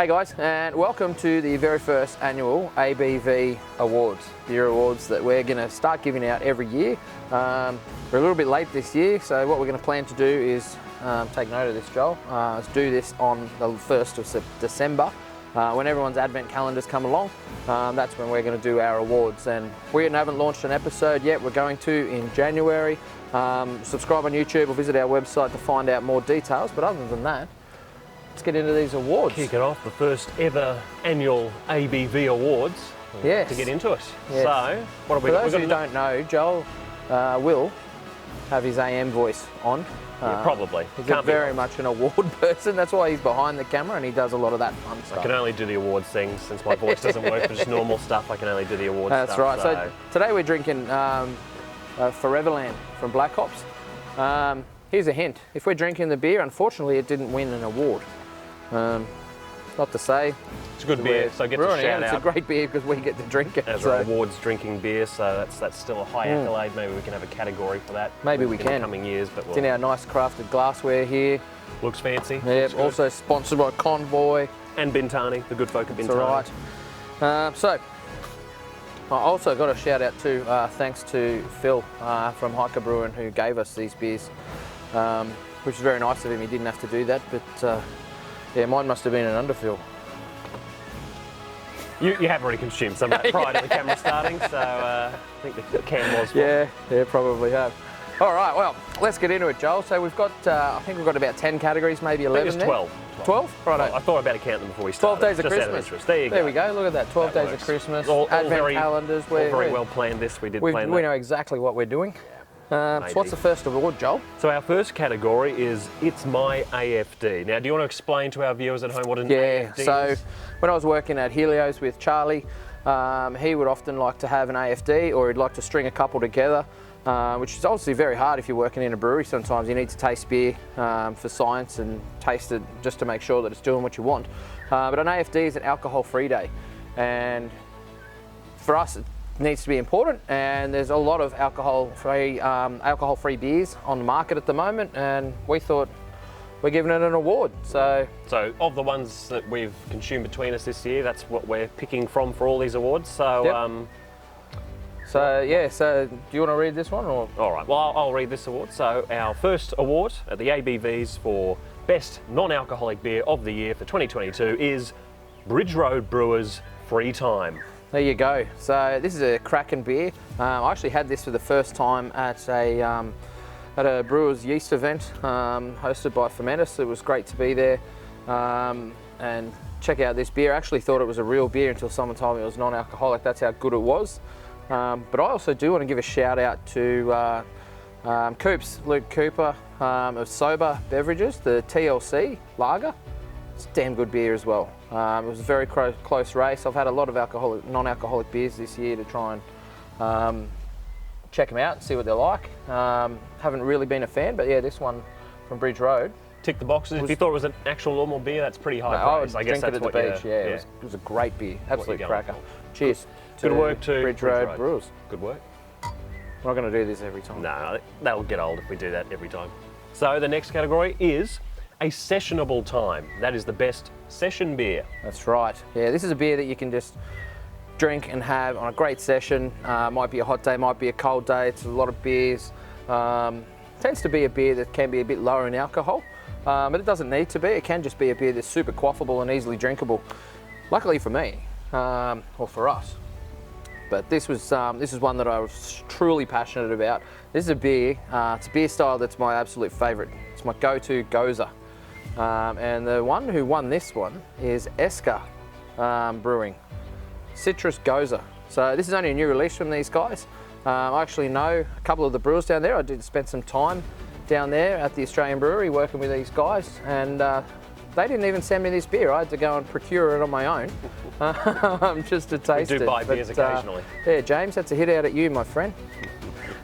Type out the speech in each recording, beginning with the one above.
Hey guys, and welcome to the very first annual ABV Awards, beer awards that we're going to start giving out every year. We're a little bit late this year, so what we're going to plan to do is take note of this, Joel. Let's do this on the 1st of December. When everyone's advent calendars come along, that's when we're going to do our awards. And we haven't launched an episode yet. We're going to in January. Subscribe on YouTube or visit our website to find out more details. But other than that, let's get into these awards. Kick it off, the first ever annual ABV Awards. Yes. To get into it. Yes. So, what have we got? For those who don't know, Joel will have his AM voice on. Yeah, probably. He's very much an award person. That's why he's behind the camera and he does a lot of that fun stuff. I can only do the awards things since my voice doesn't work for just normal stuff. I can only do the awards That's stuff. That's right. So today we're drinking Foreverland from Black Hops. Here's a hint. If we're drinking the beer, unfortunately it didn't win an award. Not to say. It's a good beer, so get to shout out. It's a great beer because we get to drink it. As our awards drinking beer, so that's still a high accolade. Maybe we can have a category for that. Maybe we can. In the coming years, but it's in our nice crafted glassware here. Looks fancy. Yeah, also sponsored by Convoy. And Bintani, the good folk of Bintani. That's right. So, I also got a shout out to, thanks to Phil from Hiker Brewing who gave us these beers, which is very nice of him. He didn't have to do that, but yeah, mine must have been an underfill. You have already consumed some of that prior to the camera starting, so I think the can was full. Yeah, probably have. All right, well, let's get into it, Joel. So we've got, I think we've got about 10 categories, maybe 11 I think it's 12. 12? Right. I thought about to count them before we started. 12 days of Christmas. There you go. There we go, look at that, 12 days of Christmas, Advent calendars. All very well planned this, we plan that. We know exactly what we're doing. So what's the first award, Joel? So our first category is It's My AFD. Now, do you want to explain to our viewers at home what an AFD is? So when I was working at Helios with Charlie, he would often like to have an AFD, or he'd like to string a couple together, which is obviously very hard if you're working in a brewery. Sometimes you need to taste beer for science and taste it just to make sure that it's doing what you want. But an AFD is an alcohol-free day, and for us it needs to be important, and there's a lot of alcohol-free beers on the market at the moment, and we thought we're giving it an award. So of the ones that we've consumed between us this year, that's what we're picking from for all these awards. So so do you want to read this one? Or? All right, well, I'll read this award. So our first award at the ABVs for Best Non-Alcoholic Beer of the Year for 2022 is Bridge Road Brewers Free Time. There you go. So this is a cracking beer. I actually had this for the first time at a brewer's yeast event hosted by Fermentus. It was great to be there and check out this beer. I actually thought it was a real beer until someone told me it was non-alcoholic. That's how good it was. But I also do want to give a shout out to Luke Cooper of Sober Beverages, the TLC Lager. It's a damn good beer as well. It was a very close race. I've had a lot of non-alcoholic beers this year to try and check them out and see what they're like. Haven't really been a fan, but yeah, this one from Bridge Road. Tick the boxes. If you thought it was an actual normal beer, that's pretty high praise. I guess that's at the beach. It was a great beer, absolute cracker. Cheers. Good work to Bridge Road Brewers. Good work. We're not going to do this every time. No, that'll get old if we do that every time. So the next category is a Sessionable time. That is the best session beer. That's right. Yeah, this is a beer that you can just drink and have on a great session. Might be a hot day, might be a cold day. It's a lot of beers. Tends to be a beer that can be a bit lower in alcohol, but it doesn't need to be. It can just be a beer that's super quaffable and easily drinkable. Luckily for me, or for us. But this is one that I was truly passionate about. This is a beer. It's a beer style that's my absolute favourite. It's my go-to gozer. And the one who won this one is Esker Brewing, Citrus Gozer. So this is only a new release from these guys. I actually know a couple of the brewers down there. I did spend some time down there at the Australian Brewery working with these guys, and they didn't even send me this beer. I had to go and procure it on my own just to taste it. We do buy beers occasionally. Yeah, James, that's a hit out at you, my friend.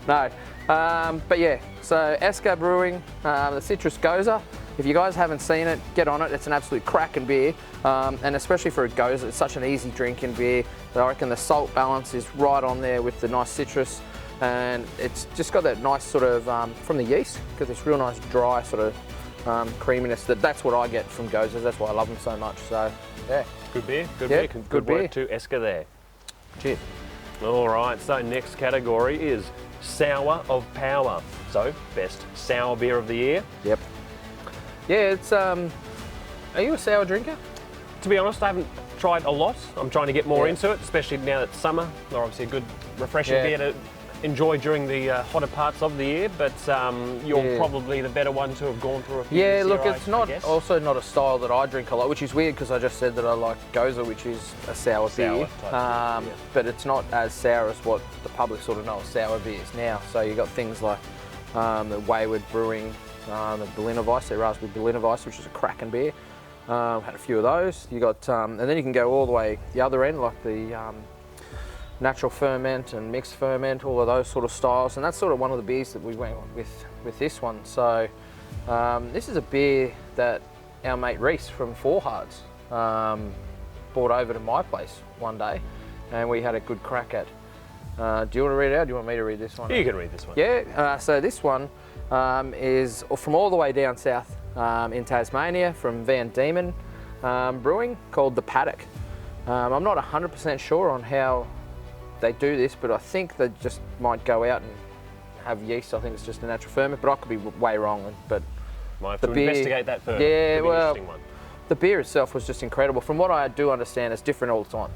No, but yeah, so Esker Brewing, the Citrus Gozer. If you guys haven't seen it, get on it. It's an absolute cracking beer, and especially for a gozer, it's such an easy drinking beer. I reckon the salt balance is right on there with the nice citrus, and it's just got that nice sort of, from the yeast, got this real nice dry sort of creaminess. That's what I get from Gozas. That's why I love them so much. So, yeah. Good beer, good Yeah, beer. good work beer. to Esker there. Cheers. All right, so next category is Sour of Power. So, best sour beer of the year. Yep. Yeah, it's, are you a sour drinker? To be honest, I haven't tried a lot. I'm trying to get more Yeah. into it, especially now that it's summer. They're obviously a good, refreshing Yeah. beer to enjoy during the hotter parts of the year, but you're Yeah. probably the better one to have gone through a few Yeah, this look, year, it's I not guess. also not a style that I drink a lot, which is weird because I just said that I like Goza, which is a sour beer. type beer, yeah. But it's not as sour as what the public sort of know as sour beers now. So you got things like the Wayward Brewing, the Berliner Weiss, their Raspberry Berliner Weiss, which is a cracking beer. Had a few of those. You got, and then you can go all the way the other end, like the natural ferment and mixed ferment, all of those sort of styles, and that's sort of one of the beers that we went with this one. So this is a beer that our mate Reese from Four Hards brought over to my place one day, and we had a good crack at. Do you want to read it out? Do you want me to read this one? You can read this one. Yeah, so this one is from all the way down south in Tasmania, from Van Diemen Brewing, called the Paddock. I'm not 100% sure on how they do this, but I think they just might go out and have yeast. I think it's just a natural ferment, but I could be way wrong. But Might have the to beer- investigate that further. Yeah, Could be an well, interesting one. the beer itself was just incredible. From what I do understand, it's different all the time.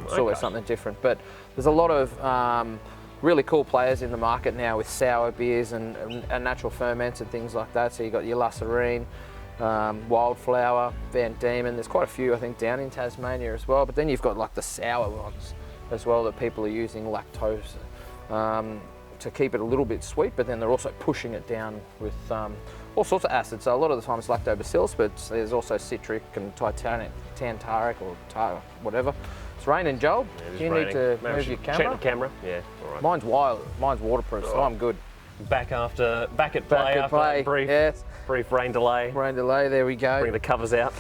It's always okay. something different. But there's a lot of really cool players in the market now with sour beers and natural ferments and things like that. So you got your Lasarine, Wildflower, Van Diemen. There's quite a few, I think, down in Tasmania as well. But then you've got like the sour ones as well that people are using lactose to keep it a little bit sweet, but then they're also pushing it down with all sorts of acids. So a lot of the time it's lactobacillus, but there's also citric and tantaric or whatever. It's raining, Joel. Yeah, it is You raining. need to Maybe I move should your check camera. the camera. Yeah, all right. Mine's wild. Mine's waterproof, so I'm good. Back at play Back at after play. that brief, Yes. brief rain delay. Rain delay. There we go. Bring the covers out.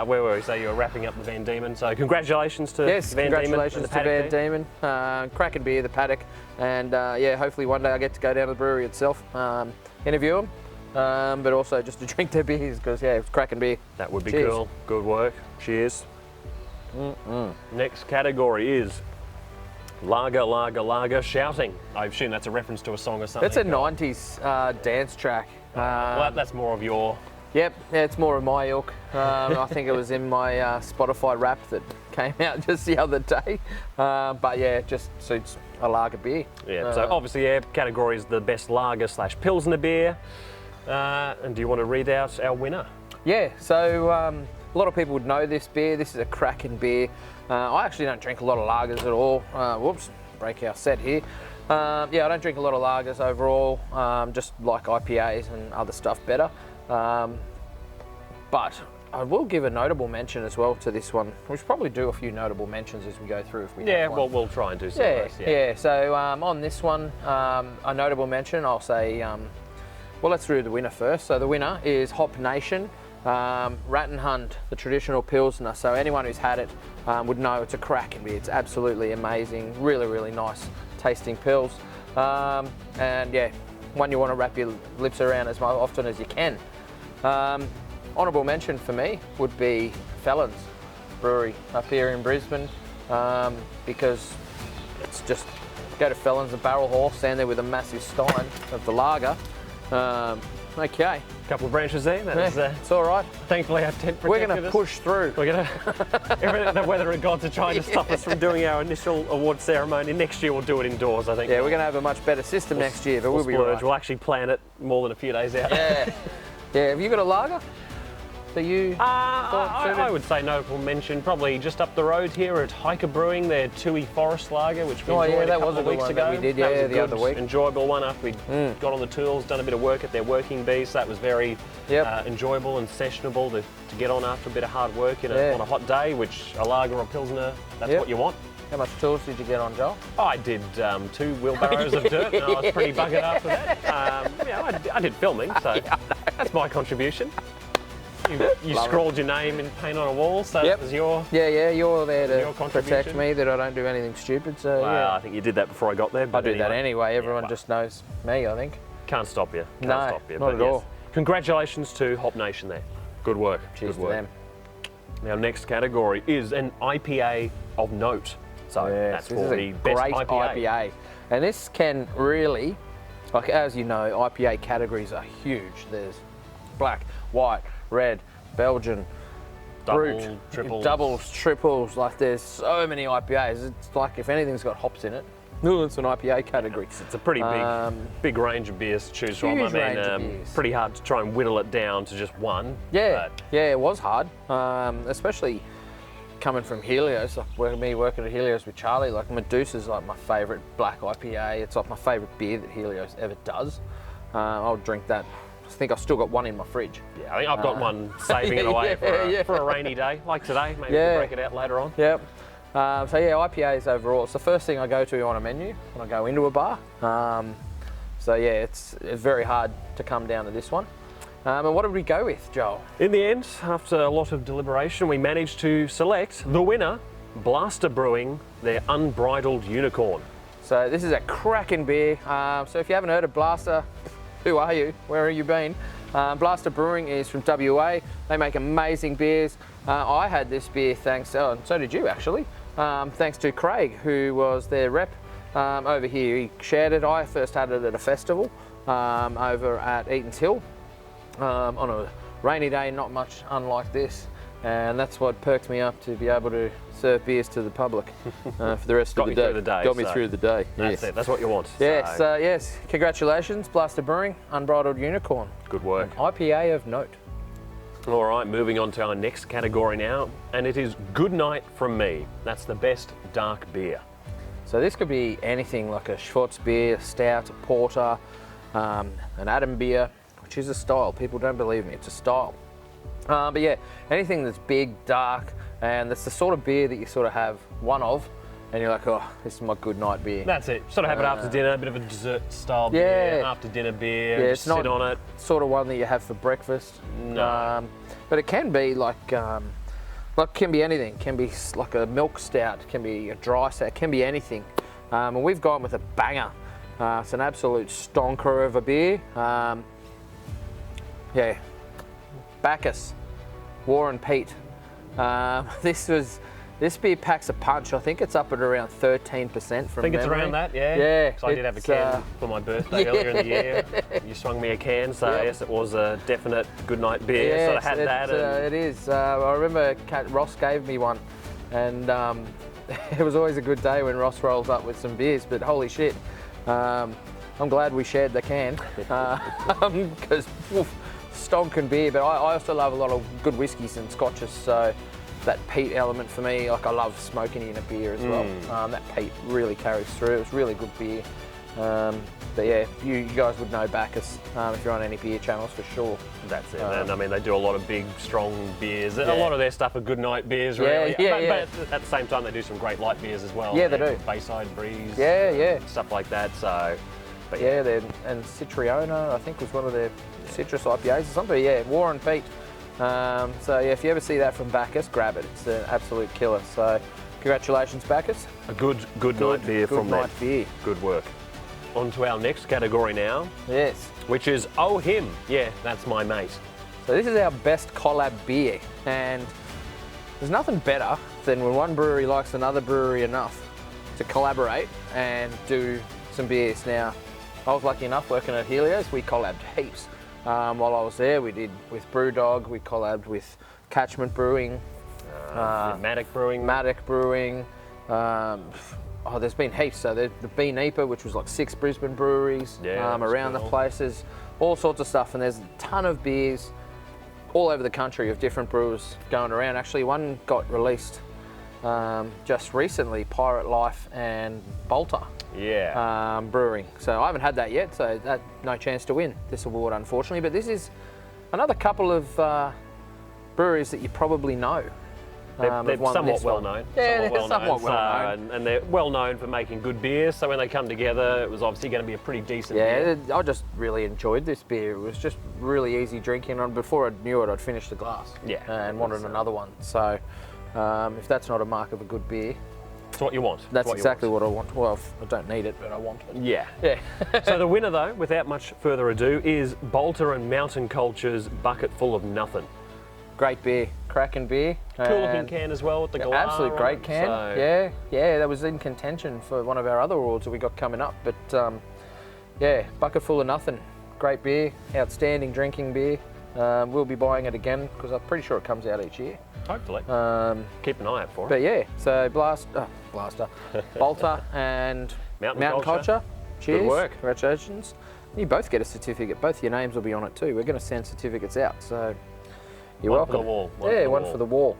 Where were we? So you were wrapping up the Van Diemen. So congratulations to Yes, Van Diemen and congratulations the to Paddock Van team. Diemen. Cracking beer, the Paddock. And yeah, hopefully one day I get to go down to the brewery itself, interview them, but also just to drink their beers because, yeah, it's cracking beer. That would be Cheers. cool. Good work. Cheers. Next category is Lager, Lager, Lager, Shouting. I assume that's a reference to a song or something. That's a 90s dance track. Well, that's more of your... Yep, yeah, it's more of my ilk. I think it was in my Spotify rap that came out just the other day. But yeah, it just suits a lager beer. Yeah, so obviously, yeah, category is the best lager / Pilsner beer. And do you want to read out our winner? Yeah, so a lot of people would know this beer. This is a cracking beer. I actually don't drink a lot of lagers at all. Whoops, break our set here. Yeah, I don't drink a lot of lagers overall, just like IPAs and other stuff better. But I will give a notable mention as well to this one. We should probably do a few notable mentions as we go through if we Yeah, have one. well, we'll try and do some Yeah, of those. yeah. So on this one, a notable mention, I'll say, well, let's do the winner first. So the winner is Hop Nation, Rattenhund, the traditional Pilsner. So anyone who's had it would know it's a cracking beer. It's absolutely amazing, really, really nice tasting pils. And yeah, one you want to wrap your lips around as often as you can. Honourable mention for me would be Felons Brewery up here in Brisbane, because it's just, go to Felons, the Barrel Hall, stand there with a massive stein of the lager. Okay. A couple of branches there. That was, It's all right. thankfully, our tent protected We're going to us. push through. We're going to... The weather and gods are trying to stop us from doing our initial award ceremony. Next year we'll do it indoors, I think. Yeah, we're going to have a much better system next year, but we'll be all splurge. right. We'll actually plan it more than a few days out. Yeah. Yeah, have you got a lager that you I would say notable mention, probably just up the road here at Hiker Brewing, their Tui Forest Lager, which we enjoyed that a couple was a of good weeks one ago. that we did, That was yeah, a the good, other week. enjoyable one after we got on the tools, done a bit of work at their working bee, so that was very enjoyable and sessionable to get on after a bit of hard work on a hot day, which a lager or pilsner, that's what you want. How much tools did you get on, Joel? I did 2 wheelbarrows of dirt, and I was pretty buggered after that. I did filming, so that's my contribution. You scrawled your name in paint on a wall, so that was your... Yeah, you're there to your protect contribution. me that I don't do anything stupid, so Well, yeah. I think you did that before I got there. I But do that anyway, everyone well, just knows me, I think. Can't stop you. Can't No, stop you. not But at all. Congratulations to Hop Nation there. Good work. Cheers Good to work. them. Our next category is an IPA of Note. So that's this for is the a best great IPA. And this can really, like as you know, IPA categories are huge. There's black, white, red, Belgian, brut, doubles, triples. Like there's so many IPAs. It's like if anything's got hops in it, it's an IPA category. It's a pretty big range of beers to choose from. I mean, pretty hard to try and whittle it down to just one. Yeah, yeah, it was hard, especially coming from Helios. Like me working at Helios with Charlie, like Medusa's like my favourite black IPA. It's like my favourite beer that Helios ever does. I'll drink that. I think I've still got one in my fridge. Yeah, I think I've got one saving it away for a rainy day, like today. Maybe we can break it out later on. Yep. So yeah, IPAs overall, it's the first thing I go to on a menu when I go into a bar. So yeah, it's very hard to come down to this one. And what did we go with, Joel? In the end, after a lot of deliberation, we managed to select the winner, Blaster Brewing, their Unbridled Unicorn. So this is a cracking beer. So if you haven't heard of Blaster, who are you? Where have you been? Blaster Brewing is from WA. They make amazing beers. I had this beer thanks, and so did you actually, thanks to Craig, who was their rep over here. He shared it. I first had it at a festival over at Eaton's Hill on a rainy day, not much unlike this. And that's what perked me up to be able to serve beers to the public for the rest of the day. Got me through the day. That's it. That's what you want. Yes, yes. Congratulations, Blaster Brewing, Unbridled Unicorn. Good work. An IPA of Note. All right, moving on to our next category now, and it is Goodnight from me. That's the best dark beer. So this could be anything like a Schwarzbier, a stout, a porter, an Adam beer, which is a style. People don't believe me, it's a style. But yeah, anything that's big, dark, and that's the sort of beer that you sort of have one of, and you're like, oh, this is my good night beer. That's it. Sort of have it after dinner, a bit of a dessert style beer, after dinner beer, yeah, just sit on it. Sort of one that you have for breakfast. No. But it can be like can be anything. It can be like a milk stout, it can be a dry stout, it can be anything. And we've gone with a banger. It's an absolute stonker of a beer. Yeah. Bacchus, War and Peat. This beer packs a punch. I think it's up at around 13% from memory. It's around that, yeah. Yeah. Because I did have a can for my birthday earlier in the year. You swung me a can, so yes, it was a definite Goodnight beer. Yes, so I had that. It is. I remember Ross gave me one, and it was always a good day when Ross rolls up with some beers. But holy shit, I'm glad we shared the can because stonking beer. But I also love a lot of good whiskies and scotches. So that peat element for me, like I love smoking in a beer as well. That peat really carries through. It was really good beer. But yeah, you guys would know Bacchus if you're on any beer channels for sure. That's it. And I mean, they do a lot of big, strong beers. A lot of their stuff are Goodnight beers, really. Yeah. But at the same time, they do some great light beers as well. Yeah, they do. Bayside Breeze. Yeah. Stuff like that. So, but yeah, and Citriona, I think, was one of their citrus IPAs or something. Yeah, War and Peat. So yeah, if you ever see that from Bacchus, grab it. It's an absolute killer. So congratulations, Bacchus. A good night beer from them. Beer. Good work. On to our next category now. Yes. Which is Oh Him. Yeah, that's my mate. So this is our best collab beer, and there's nothing better than when one brewery likes another brewery enough to collaborate and do some beers. Now, I was lucky enough working at Helios, we collabed heaps. While I was there, we did with Brewdog, we collabed with Catchment Brewing, Matic Brewing. There's been heaps. So the Bean Eaper, which was like 6 Brisbane breweries around the places, all sorts of stuff. And there's a ton of beers all over the country of different brewers going around. Actually, one got released just recently, Pirate Life and Bolter. Brewing. So I haven't had that yet, so that no chance to win this award, unfortunately. But this is another couple of breweries that you probably know. They're somewhat well known. Yeah, they're somewhat well known. And they're well known for making good beers. So when they come together, it was obviously going to be a pretty decent beer. Yeah, I just really enjoyed this beer. It was just really easy drinking. And before I knew it, I'd finished the glass. And wanted another one. So if that's not a mark of a good beer, what you want. That's exactly what I want. Well, I don't need it, but I want it. Yeah. Yeah. So the winner, though, without much further ado, is Bolter and Mountain Culture's Bucket Full of Nothing. Great beer, cracking beer. Cool looking can as well with the glass. Absolute great can. So. Yeah, that was in contention for one of our other awards that we got coming up. But yeah, Bucket Full of Nothing. Great beer, outstanding drinking beer. We'll be buying it again because I'm pretty sure it comes out each year. Hopefully. Keep an eye out for it. But yeah, so Blaster, Bolter and Mountain Culture. Cheers. Good work. Congratulations. You both get a certificate. Both your names will be on it too. We're going to send certificates out, so you're welcome. One for the wall. One for the wall.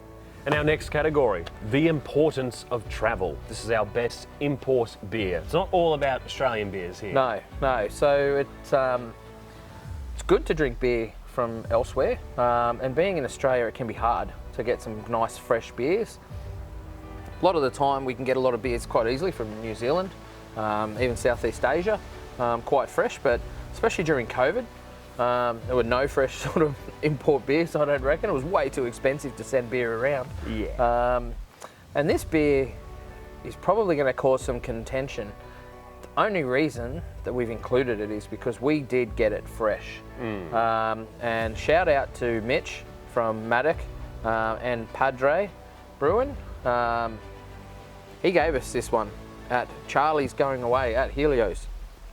And our next category, the importance of travel. This is our best import beer. It's not all about Australian beers here. No. So it's good to drink beer from elsewhere, and being in Australia, it can be hard to get some nice fresh beers. A lot of the time we can get a lot of beers quite easily from New Zealand, even Southeast Asia, quite fresh, but especially during COVID, there were no fresh sort of import beers, I don't reckon. It was way too expensive to send beer around. Yeah. And this beer is probably going to cause some contention. The only reason that we've included it is because we did get it fresh. And shout out to Mitch from Maddock and Padre Brewing. He gave us this one at Charlie's Going Away at Helios.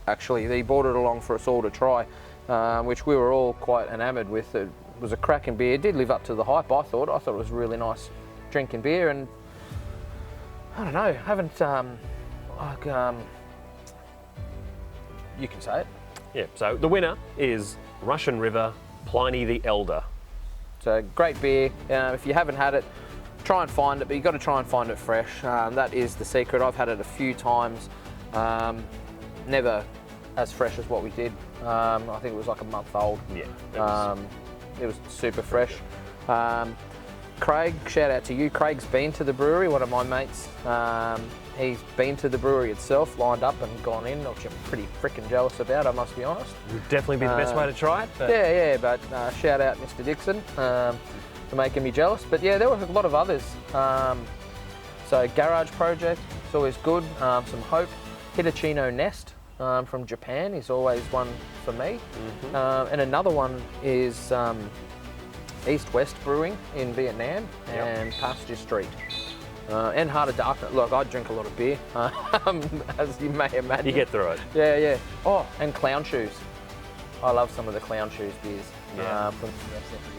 Actually, he brought it along for us all to try, which we were all quite enamoured with. It was a cracking beer. It did live up to the hype, I thought. I thought it was really nice drinking beer, and I don't know, I haven't, you can say it. Yeah, so the winner is Russian River Pliny the Elder. So great beer. If you haven't had it, try and find it, but you've got to try and find it fresh. That is the secret. I've had it a few times, never as fresh as what we did. I think it was like a month old. Yeah. It was super fresh. Craig, shout out to you. Craig's been to the brewery, one of my mates. He's been to the brewery itself, lined up and gone in, which I'm pretty freaking jealous about, I must be honest. Would definitely be the best way to try it. But... Yeah, but shout out Mr. Dixon for making me jealous. But yeah, there were a lot of others. So Garage Project, it's always good. Some Hope. Hitachino Nest from Japan is always one for me. And another one is East West Brewing in Vietnam and Pasture Street. And Heart of Darkness. Look, I drink a lot of beer, as you may imagine. You get through it. Yeah. Oh, and Clown Shoes. I love some of the Clown Shoes beers. Yeah. From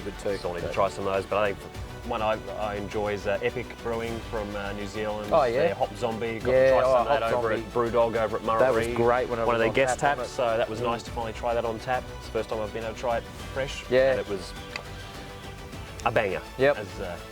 good too. Still need to try some of those, but I think one I enjoy is Epic Brewing from New Zealand. Oh, yeah. Their Hop Zombie. Got to try some of that over at Brewdog over at Murray. That was great when I was one of their on guest tap taps, so that was nice to finally try that on tap. It's the first time I've been able to try it fresh. Yeah. And it was a banger, as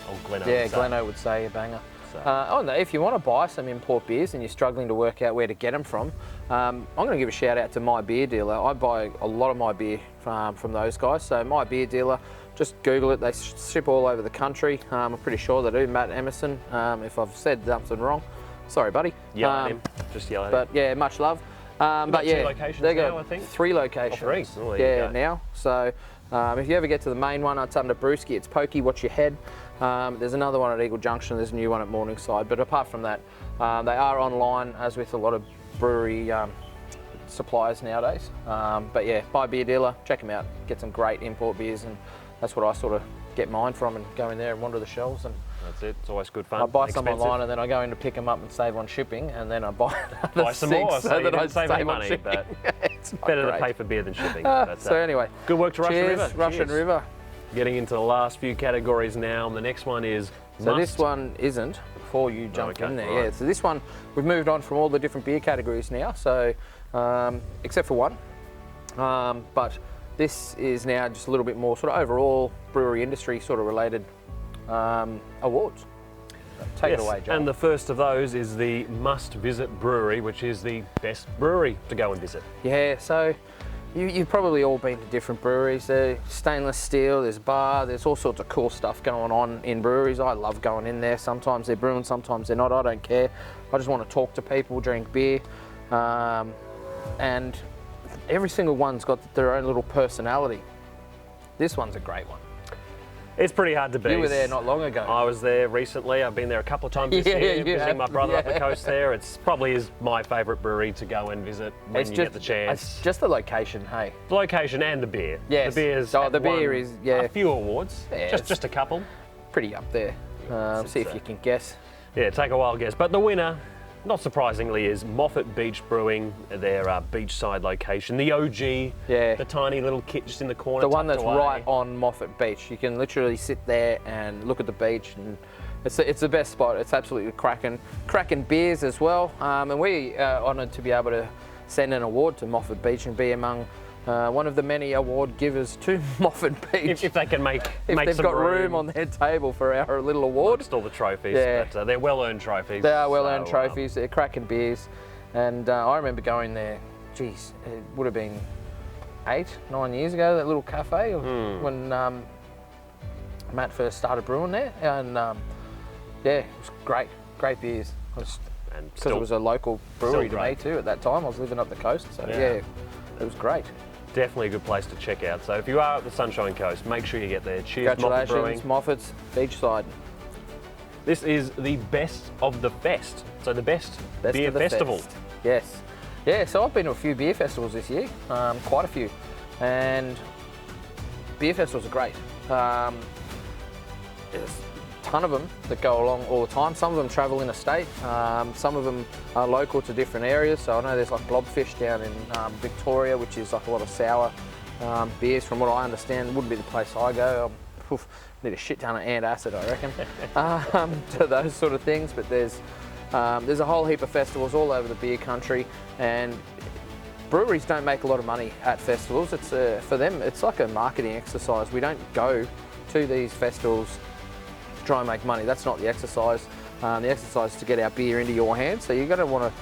old Gleno would say. Gleno would say a banger. So. If you want to buy some import beers and you're struggling to work out where to get them from, I'm going to give a shout out to My Beer Dealer. I buy a lot of my beer from those guys. So My Beer Dealer, just Google it. They ship all over the country. I'm pretty sure they do. Matt Emerson, if I've said something wrong, sorry buddy. Yell at him. Just yell at him. But yeah, much love. But yeah, 2 locations they got now, I think. 3 locations. Oh, 3. Oh, there you go. Now. So if you ever get to the main one, it's under Brewski. It's Pokey, Watch Your Head. There's another one at Eagle Junction. There's a new one at Morningside. But apart from that, they are online, as with a lot of brewery suppliers nowadays. But yeah, My Beer Dealer, check them out. Get some great import beers, and that's what I sort of get mine from, and go in there and wander the shelves. And that's it. It's always good fun. I buy some online, and then I go in to pick them up and save on shipping, and then I buy some more so that I save any on money. shipping. But it's better great. to pay for beer than shipping. So anyway, good work to Russian River. Russian River. Getting into the last few categories now. The next one is this one isn't, before you jump in there. Right. Yeah, so this one, we've moved on from all the different beer categories now, so except for one. But this is now just a little bit more sort of overall brewery industry sort of related awards. So take it away, Joel. And the first of those is the Must Visit Brewery, which is the best brewery to go and visit. Yeah, so you've probably all been to different breweries. There's stainless steel, there's bar, there's all sorts of cool stuff going on in breweries. I love going in there. Sometimes they're brewing, sometimes they're not. I don't care. I just want to talk to people, drink beer. And every single one's got their own little personality. This one's a great one. It's pretty hard to beat. You were there not long ago. I was there recently. I've been there a couple of times this year, visiting my brother up the coast there. It's probably is my favourite brewery to go and visit when you get the chance. It's just the location, hey. The location and the beer. Yes. The beer's the beer is a few awards. Yeah, just a couple. Pretty up there. See if you can guess. Yeah, take a wild guess. But the winner, not surprisingly, is Moffat Beach Brewing, their beachside location. The OG, the tiny little kit just in the corner. The one that's away. right on Moffat Beach. You can literally sit there and look at the beach, and it's the best spot. It's absolutely cracking beers as well. And we are honoured to be able to send an award to Moffat Beach and be among one of the many award givers to Moffat Beach. If they can make they've some got room on their table for our little award. All the trophies, but they're well-earned trophies. They are well-earned trophies. They're cracking beers, and I remember going there. Geez, it would have been 8-9 years ago. That little cafe when Matt first started brewing there, and it was great beers. Because it was a local brewery to me too at that time. I was living up the coast, so it was great. Definitely a good place to check out. So if you are at the Sunshine Coast, make sure you get there. Cheers, Congratulations, Moffat Brewing. Moffat's Beachside. This is the best of the fest. So the best beer festival. Fest. Yes. Yeah, so I've been to a few beer festivals this year, quite a few. And beer festivals are great. There's a ton of them that go along all the time. Some of them travel interstate. Some of them are local to different areas. So I know there's like Blobfish down in Victoria, which is like a lot of sour beers. From what I understand, wouldn't be the place I go. Need a shit ton of antacid, I reckon, to those sort of things. But there's a whole heap of festivals all over the beer country, and breweries don't make a lot of money at festivals. It's for them, it's like a marketing exercise. We don't go to these festivals to try and make money. That's not the exercise. The exercise is to get our beer into your hands. So you're going to want to,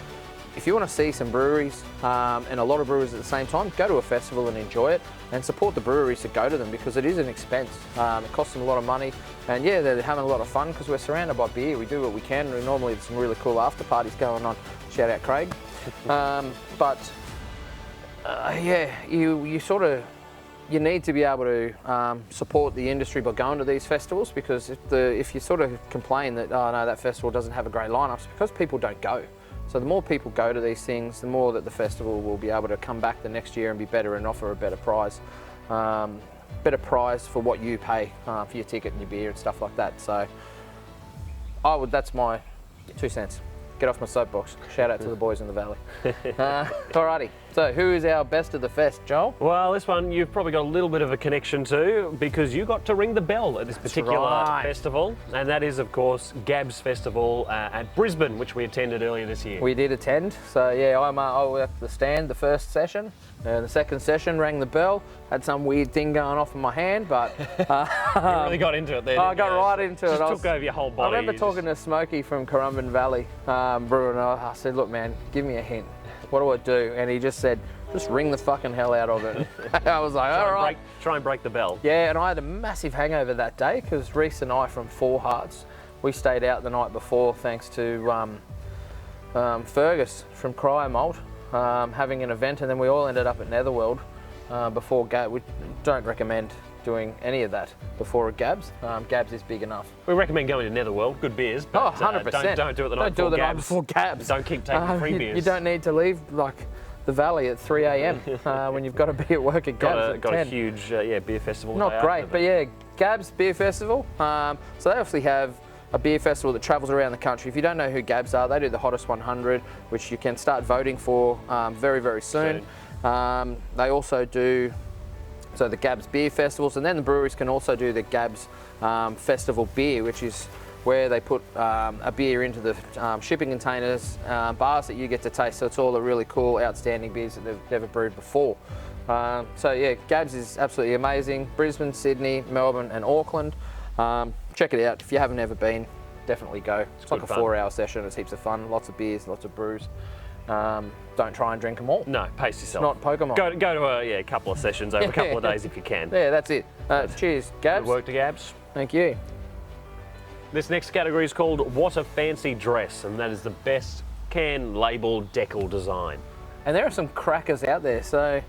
if you want to see some breweries and a lot of breweries at the same time, go to a festival and enjoy it, and support the breweries that go to them, because it is an expense. It costs them a lot of money, and they're having a lot of fun because we're surrounded by beer. We do what we can. And normally there's some really cool after parties going on. Shout out Craig. You need to be able to support the industry by going to these festivals, because if you sort of complain that, oh no, that festival doesn't have a great lineup, it's because people don't go. So the more people go to these things, the more that the festival will be able to come back the next year and be better and offer a better prize. Better prize for what you pay for your ticket and your beer and stuff like that. So that's my 2 cents. Get off my soapbox. Shout out to the boys in the valley. Alrighty, so who is our best of the fest, Joel? Well, this one you've probably got a little bit of a connection to, because you got to ring the bell at this particular festival, and that is, of course, Gabs Festival at Brisbane, which we attended earlier this year. We did attend, so I was at the stand the first session. The second session, rang the bell, had some weird thing going off in my hand, but... you really got into it there, I got right into it. Just took over your whole body. I remember talking to Smokey from Currumbin Valley Brewer, and I said, look man, give me a hint. What do I do? And he just said, just ring the fucking hell out of it. I was like, all right. Try and break the bell. Yeah, and I had a massive hangover that day, because Reese and I from Four Hearts, we stayed out the night before thanks to Fergus from Cryer Malt. Having an event, and then we all ended up at Netherworld before Gabs. We don't recommend doing any of that before a Gabs. Gabs is big enough. We recommend going to Netherworld, good beers, but 100%. Don't do it the night before Gabs. Don't keep taking free beers. You don't need to leave like the valley at 3 a.m. When you've got to be at work at Gabs. Got a huge beer festival. Not great, but Gabs Beer Festival. So they obviously have a beer festival that travels around the country. If you don't know who Gabs are, they do the Hottest 100, which you can start voting for very, very soon. They also do the Gabs Beer Festivals, and then the breweries can also do the Gabs Festival Beer, which is where they put a beer into the shipping containers, bars that you get to taste. So it's all the really cool, outstanding beers that they've never brewed before. Gabs is absolutely amazing. Brisbane, Sydney, Melbourne and Auckland. Check it out. If you haven't ever been, definitely go. It's like a 4-hour session. It's heaps of fun. Lots of beers, lots of brews. Don't try and drink them all. No, pace yourself. It's not Pokemon. Go to a couple of sessions over a couple of days if you can. Yeah, that's it. Cheers, Gabs. Good work to Gabs. Thank you. This next category is called What a Fancy Dress, and that is the best can label decal design. And there are some crackers out there. So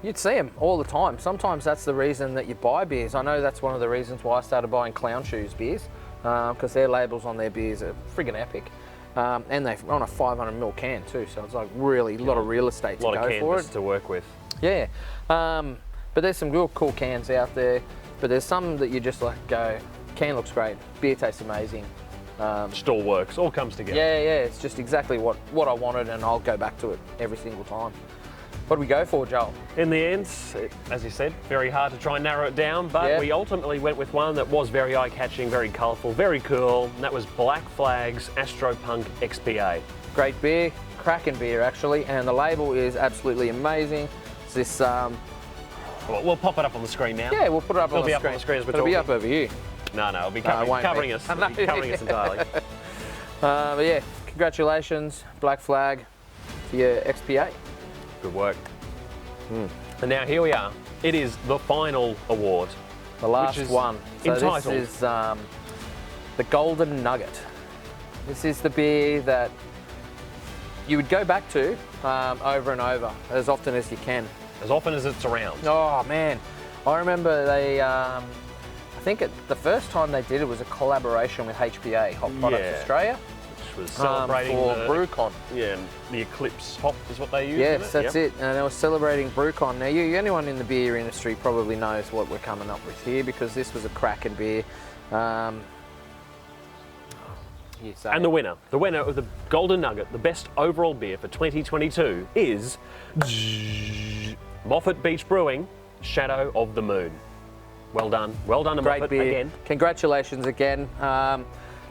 You'd see them all the time. Sometimes that's the reason that you buy beers. I know that's one of the reasons why I started buying Clown Shoes beers, because their labels on their beers are friggin' epic. And they're on a 500ml can too, so it's like really a lot of real estate to go for it. A lot of canvas to work with. Yeah, but there's some real cool cans out there, but there's some that you just like go, can looks great, beer tastes amazing. Still works, all comes together. Yeah, it's just exactly what I wanted, and I'll go back to it every single time. What do we go for, Joel? In the end, as you said, very hard to try and narrow it down, but we ultimately went with one that was very eye-catching, very colourful, very cool, and that was Black Flag's Astropunk XPA. Great beer, cracking beer actually, and the label is absolutely amazing. It's this... We'll pop it up on the screen now. Yeah, we'll put it up on the screen. It'll be up on the screen as we're talking. It'll be up over here. No, it'll be covering us. It'll be covering us entirely. But yeah, congratulations, Black Flag, for your XPA. Good work. And now here we are. It is the final award. The last one. So entitled. This is the Golden Nugget. This is the beer that you would go back to over and over, as often as you can. As often as it's around. Oh man, I remember they, I think the first time they did it was a collaboration with HPA, Hop Products Australia. Which was celebrating for BrewCon. Yeah, and the Eclipse hop is what they use. Yes, that's it. And they were celebrating BrewCon. Now, anyone in the beer industry probably knows what we're coming up with here, because this was a cracking beer. And the winner of the Golden Nugget, the best overall beer for 2022 is Moffat Beach Brewing, Shadow of the Moon. Well done to Great Moffat beer. again. Congratulations again.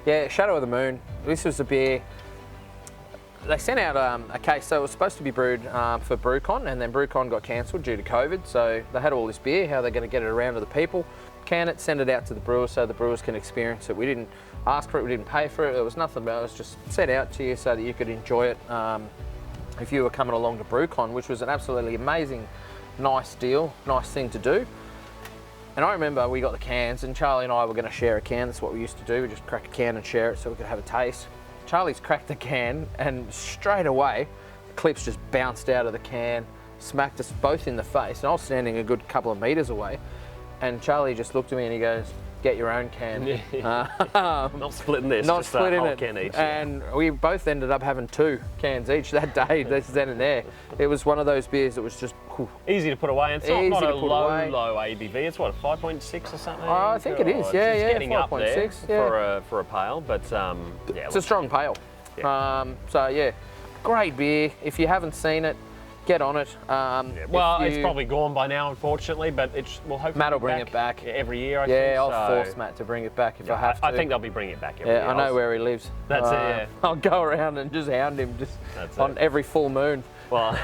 Yeah, Shadow of the Moon. This was a beer. They sent out a case, so it was supposed to be brewed for BrewCon, and then BrewCon got cancelled due to COVID. So they had all this beer. How they're going to get it around to the people? Can it, send it out to the brewers so the brewers can experience it. We didn't ask for it. We didn't pay for it. There was nothing about it. It was just sent out to you so that you could enjoy it if you were coming along to BrewCon, which was an absolutely amazing, nice deal, nice thing to do. And I remember we got the cans, and Charlie and I were going to share a can. That's what we used to do. We just crack a can and share it so we could have a taste. Charlie's cracked the can, and straight away, the clips just bounced out of the can, smacked us both in the face. And I was standing a good couple of meters away, and Charlie just looked at me and he goes, "Get your own can." Not splitting this, not just splitting a whole it. can each. And we both ended up having 2 cans each that day, then and there. It was one of those beers that was just easy to put away. It's not a low ABV. It's what, 5.6 or something? I think it is. It's getting 5.6, up there for a pale, but it's a strong pale. So yeah, great beer. If you haven't seen it, get on it. Well, it's probably gone by now, unfortunately, but we'll hopefully Matt will bring it back every year. I think. I'll force Matt to bring it back if I have to. I think they'll be bringing it back every year. I know where he lives. That's it. Yeah. I'll go around and just hound him on every full moon. Well,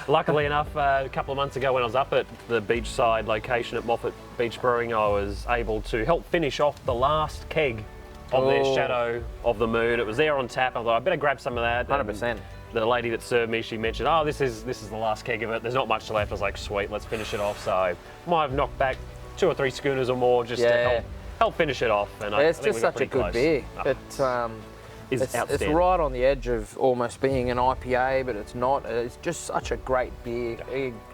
luckily enough, a couple of months ago when I was up at the beachside location at Moffat Beach Brewing, I was able to help finish off the last keg of their Shadow of the Moon. It was there on tap. I thought I better grab some of that. 100%. The lady that served me, she mentioned, "Oh, this is the last keg of it. There's not much left." I was like, "Sweet, let's finish it off." So I might have knocked back 2 or 3 schooners or more just to help finish it off. And it's just such a good beer. It's right on the edge of almost being an IPA, but it's not. It's just such a great beer.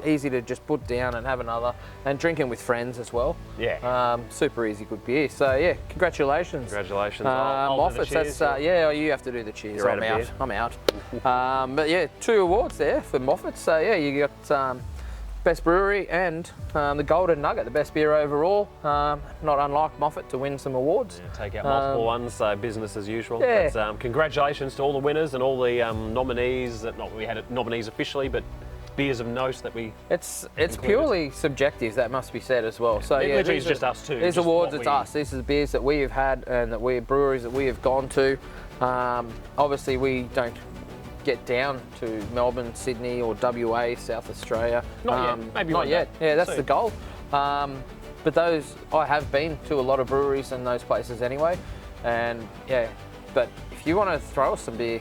Easy to just put down and have another, and drinking with friends as well. Yeah. Super easy, good beer. So yeah, congratulations. Congratulations. Moffat. You have to do the cheers. I'm out. But yeah, 2 awards there for Moffat. So yeah, you got Best Brewery and the Golden Nugget, the best beer overall. Not unlike Moffat to win some awards. Yeah, take out multiple ones, so business as usual. Yeah. But, congratulations to all the winners and all the nominees. We had nominees officially, but beers of note that we. It's purely subjective, that must be said as well. So yeah, literally it's just us too. These awards, it's us. These are the beers that we have had and that breweries that we have gone to. Obviously, we don't get down to Melbourne, Sydney or WA, South Australia. Not yet, maybe not yet. Yeah, that's soon. the goal. But I have been to a lot of breweries in those places anyway. And yeah, but if you want to throw us some beer,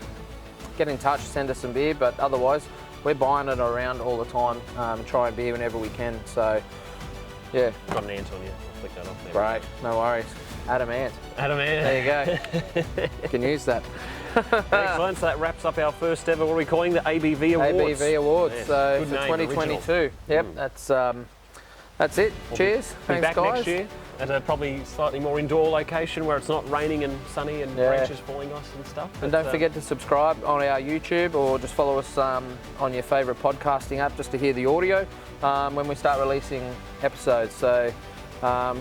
get in touch, send us some beer. But otherwise, we're buying it around all the time, trying beer whenever we can. So yeah. Got an ant on you. I'll flick that off there. Great, no worries. Adam Ant. Adam Ant. There you go. You can use that. Excellent. So that wraps up our first ever, what are we calling, the ABV Awards? ABV Awards. Yes. So Good for name, 2022. original. Yep, that's it. Cheers. Be Thanks, back guys. next year at a probably slightly more indoor location where it's not raining and sunny and branches falling off and stuff. And don't forget to subscribe on our YouTube, or just follow us on your favourite podcasting app just to hear the audio when we start releasing episodes. So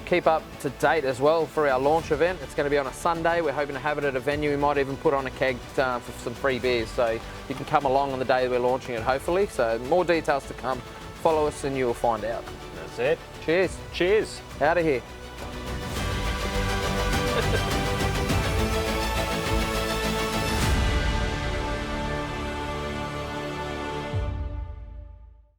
keep up to date as well for our launch event. It's going to be on a Sunday. We're hoping to have it at a venue. We might even put on a keg for some free beers, so you can come along on the day we're launching it, hopefully. So more details to come. Follow us and you'll find out. That's it. Cheers. Cheers. Out of here.